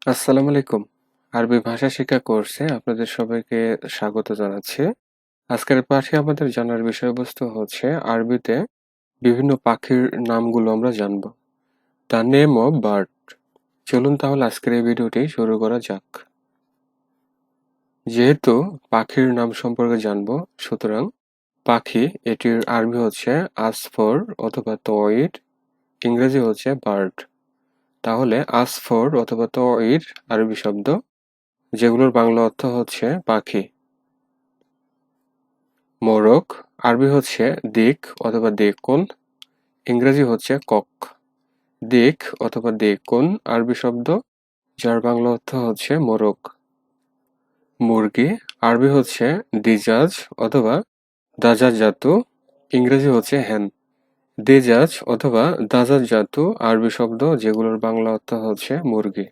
আসসালামু আলাইকুম। আরবি ভাষা শিক্ষা কোর্সে আপনাদের সবাইকে স্বাগত জানাচ্ছি। আজকের পাঠে আমাদের জানার বিষয়বস্তু হচ্ছে আরবিতে বিভিন্ন পাখির নামগুলো আমরা জানব। The name of bird. চলুন তাহলে আজকের এই ভিডিওটি শুরু করা যাক। যেহেতু পাখির নাম সম্পর্কে জানবো, সুতরাং পাখি এটির আরবি হচ্ছে আসফর অথবা তয়র, ইংরেজি হচ্ছে বার্ড। তাহলে আসফর অথবা তয়র আরবি শব্দ, যেগুলোর বাংলা অর্থ হচ্ছে পাখি। মোরগ আরবি হচ্ছে দিক অথবা দেকুন, ইংরেজি হচ্ছে কক। দিক অথবা দেকুন আরবি শব্দ, যার বাংলা অর্থ হচ্ছে মোরগ। মুরগি আরবি হচ্ছে দিজাজ অথবা দাজাজ জাতু, ইংরেজি হচ্ছে হ্যান। দিজাজ অথবা দাজাজ জাতু আরবি শব্দ, যেগুলোর বাংলা অর্থ হচ্ছে মুরগি।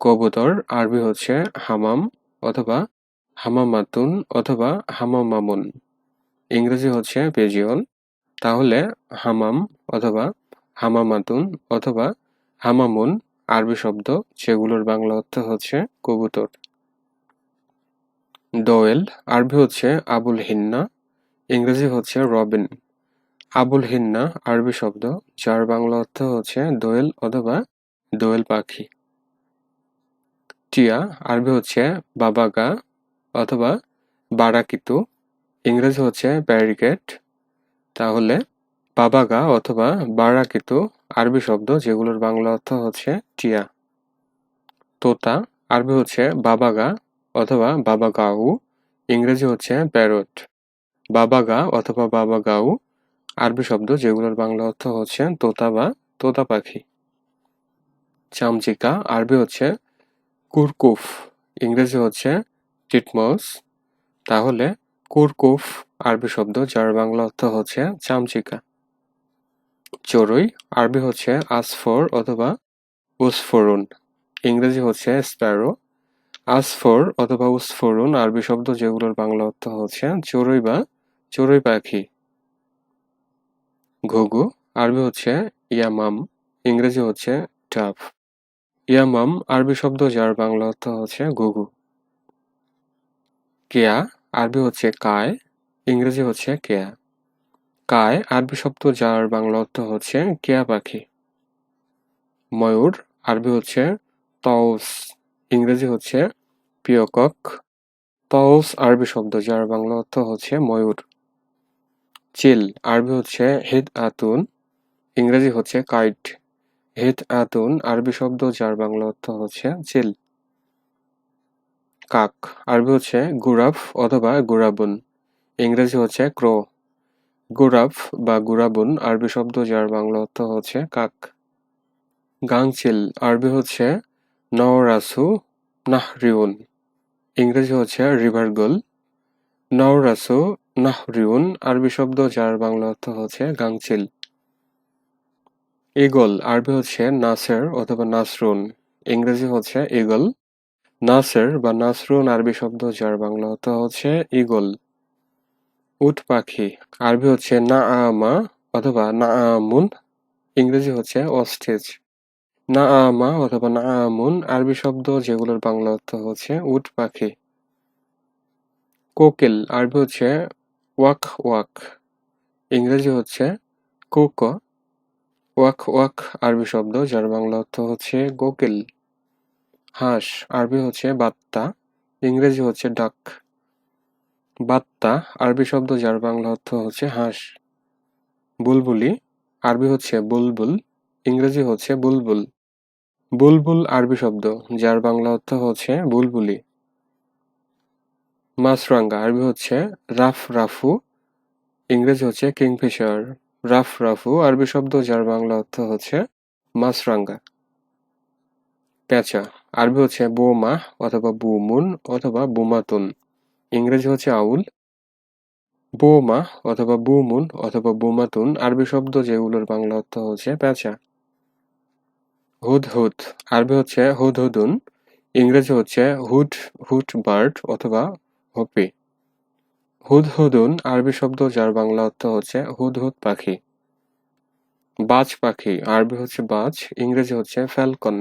কবুতর আরবি হচ্ছে হামাম অথবা হামামাতুন অথবা হামামামুন, ইংরেজি হচ্ছে পিজিয়ন। তাহলে হামাম অথবা হামামাতুন অথবা হামামুন আরবি শব্দ, যেগুলোর বাংলা অর্থ হচ্ছে কবুতর। দোয়েল আরবি হচ্ছে আবুল হিন্না, ইংরেজি হচ্ছে রবিন। আবুল হিন্না আরবি শব্দ, যার বাংলা অর্থ হচ্ছে দোয়েল অথবা দোয়েল পাখি। টিয়া আরবি হচ্ছে বাবাগা অথবা বারাকিতু, ইংরেজি হচ্ছে ব্যারিকেড। তাহলে বাবাগা অথবা বারাকিতু আরবি শব্দ, যেগুলোর বাংলা অর্থ হচ্ছে টিয়া। তোতা আরবি হচ্ছে বাবাগা অথবা বাবাগাউ, ইংরেজি হচ্ছে প্যারট। বাবাগা অথবা বাবাগাউ আরবি শব্দ, যেগুলোর বাংলা অর্থ হচ্ছে তোতা বা তোতা পাখি। চামচিকা আরবি হচ্ছে কুরকুফ, ইংরেজি হচ্ছে টিটমস। তাহলে কুরকুফ আরবি শব্দ, যার বাংলা অর্থ হচ্ছে চামচিকা। চড়ুই আরবি হচ্ছে আসফর অথবা উসফরুন, ইংরেজি হচ্ছে স্প্যারো। আসফর অথবা উসফরুন আরবি শব্দ, যেগুলোর বাংলা অর্থ হচ্ছে চড়ুই বা চড়ুই পাখি। ঘুঘু আরবি হচ্ছে ইয়ামাম, ইংরেজি হচ্ছে ডাভ। ইয়ামাম আরবি শব্দ, যার বাংলা অর্থ হচ্ছে ঘুঘু। কেয়া আরবি হচ্ছে কায়, ইংরেজি হচ্ছে কেয়া। কায় আরবি শব্দ, যার বাংলা অর্থ হচ্ছে কেয়া পাখি। ময়ূর আরবি হচ্ছে তউস, ইংরেজি হচ্ছে পিয়কক। তউস আরবি শব্দ, যার বাংলা অর্থ হচ্ছে ময়ূর। চিল আরবি হচ্ছে হিদ আতুন, ইংরেজি হচ্ছে কাইট। হিদ আতুন আরবি শব্দ, যার বাংলা অর্থ হচ্ছে চিল। কাক আরবি হচ্ছে গুরাফ অথবা গুরাবুন, ইংরেজি হচ্ছে ক্রো। গুরাফ বা গুরাবুন আরবি শব্দ, যার বাংলা অর্থ হচ্ছে কাক। গাংচিল আরবি হচ্ছে নওরাসু নাহরিউন, ইংরেজি হচ্ছে রিভার গুল। নওরাসু নাহরিউন আরবি শব্দ, যার বাংলা অর্থ হচ্ছে গাংচিল। ঈগল আরবি হচ্ছে নাসের অথবা নাসরুন, ইংরেজি হচ্ছে ঈগল। নাসের বা নাসরুন আরবি শব্দ, যার বাংলা অর্থ হচ্ছে ঈগল। উট পাখি আরবি হচ্ছে নাআমা অথবা নাআমুন, ইংরেজি হচ্ছে অস্ট্রিচ। নাআমা অথবা নাআমুন আরবি শব্দ, যেগুলোর বাংলা অর্থ হচ্ছে উট পাখি। কোকিল আরবি হচ্ছে ওয়াক ওয়াক, ইংরেজি হচ্ছে কুকো। ওয়াক ওয়াক আরবি শব্দ, যার বাংলা অর্থ হচ্ছে কোকিল। হাঁস আরবি হচ্ছে বাত্তা, ইংরেজি হচ্ছে ডাক। বাত্তা আরবি শব্দ, যার বাংলা অর্থ হচ্ছে হাঁস। বুলবুলি আরবি হচ্ছে বুলবুল, ইংরেজি হচ্ছে বুলবুল। বুলবুল আরবি শব্দ, যার বাংলা অর্থ হচ্ছে বুলবুলি। মাছরাঙা আরবি হচ্ছে রাফ রাফু, ইংরেজি হচ্ছে কিংফিশার। রাফ রাফু আরবি শব্দ, যার বাংলা অর্থ হচ্ছে মাছরাঙা। পেঁচা আরবি হচ্ছে বোমা অথবা বুমুন অথবা বুমাতুন, ইংরেজি হচ্ছে আউল। বোমা অথবা বুমুন অথবা বুমাতুন আরবি শব্দ, যেগুলোর বাংলা অর্থ হচ্ছে পেঁচা। হুদহুদ আরবি হচ্ছে হুদহুদুন, ইংরেজি হচ্ছে হুড হুড বার্ড অথবা হপি। হুদহুদুন আরবি শব্দ, যার বাংলা অর্থ হচ্ছে হুদহুদ পাখি। বাজ পাখি আরবি হচ্ছে বাজ, ইংরেজি হচ্ছে ফ্যালকন।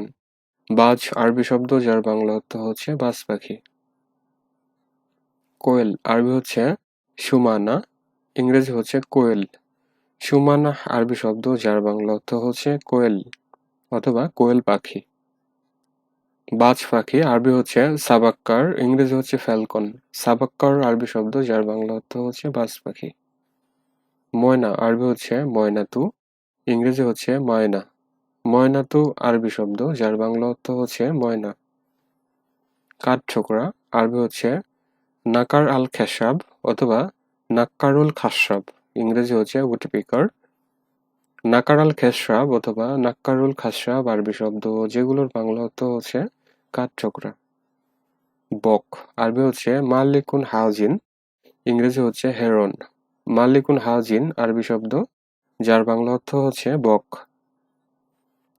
বাজ আরবি শব্দ যার বাংলা অর্থ হচ্ছে বাজ পাখি। কোয়েল আরবি হচ্ছে সুমানা, ইংরেজি হচ্ছে কোয়েল। সুমানা আরবি শব্দ যার বাংলা অর্থ হচ্ছে কোয়েল অথবা কোয়েল পাখি। বাজ পাখি আরবি হচ্ছে সাবাক্কার, ইংরেজি হচ্ছে ফ্যালকন। সাবাক্কার আরবি শব্দ যার বাংলা অর্থ হচ্ছে বাজ পাখি। ময়না আরবি হচ্ছে ময়নাতু, ইংরেজি হচ্ছে ময়না। ময়নাতু আরবি শব্দ যার বাংলা অর্থ হচ্ছে ময়না। কাঠঠোকরা আরবি হচ্ছে নাকার আল খেসাব অথবা নাক্কারুল খাসাব, ইংরেজি হচ্ছে উডপিকার। নাকার আল খেসরাব অথবা নাক্কারুল খাসরাব আরবি শব্দ যেগুলোর বাংলা অর্থ হচ্ছে কাঠঠোকরা। বক আরবি হচ্ছে মালিকুন হাজিন, ইংরেজি হচ্ছে হেরন। মালিকুন হাজিন আরবি শব্দ যার বাংলা অর্থ হচ্ছে বক।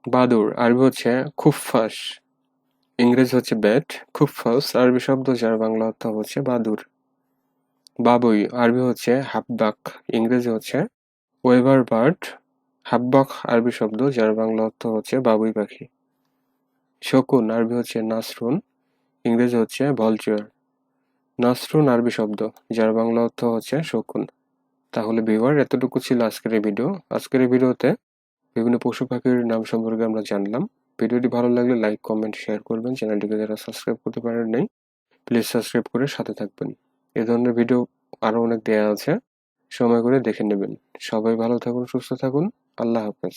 বাদুর আরবি হচ্ছে খুফাস, ইংরেজি হচ্ছে ব্যাট। খুফাস আরবি শব্দ যার বাংলা অর্থ হচ্ছে বাদুর। বাবুই আরবি হচ্ছে হাব্বাক, ইংরেজি হচ্ছে ওয়েভার বার্ড। হাব্বাক আরবি শব্দ যার বাংলা অর্থ হচ্ছে বাবুই পাখি। শকুন আরবি হচ্ছে নাসরুন, ইংরেজি হচ্ছে ভলচার। নাসরুন আরবি শব্দ যার বাংলা অর্থ হচ্ছে শকুন। তাহলে ভিউয়ার এতটুকু ছিল আজকের এই ভিডিও। আজকের এই ভিডিওতে বিভিন্ন পশু পাখির নাম সম্পর্কে আমরা জানলাম। ভিডিওটি ভালো লাগলে লাইক, কমেন্ট, শেয়ার করবেন। চ্যানেলটিকে যারা সাবস্ক্রাইব করতে পারেন নাই, প্লিজ সাবস্ক্রাইব করে সাথে থাকবেন। এ ধরনের ভিডিও আরো অনেক দেয়া আছে, সময় করে দেখে নেবেন। সবাই ভালো থাকুন, সুস্থ থাকুন। আল্লাহ হাফেজ।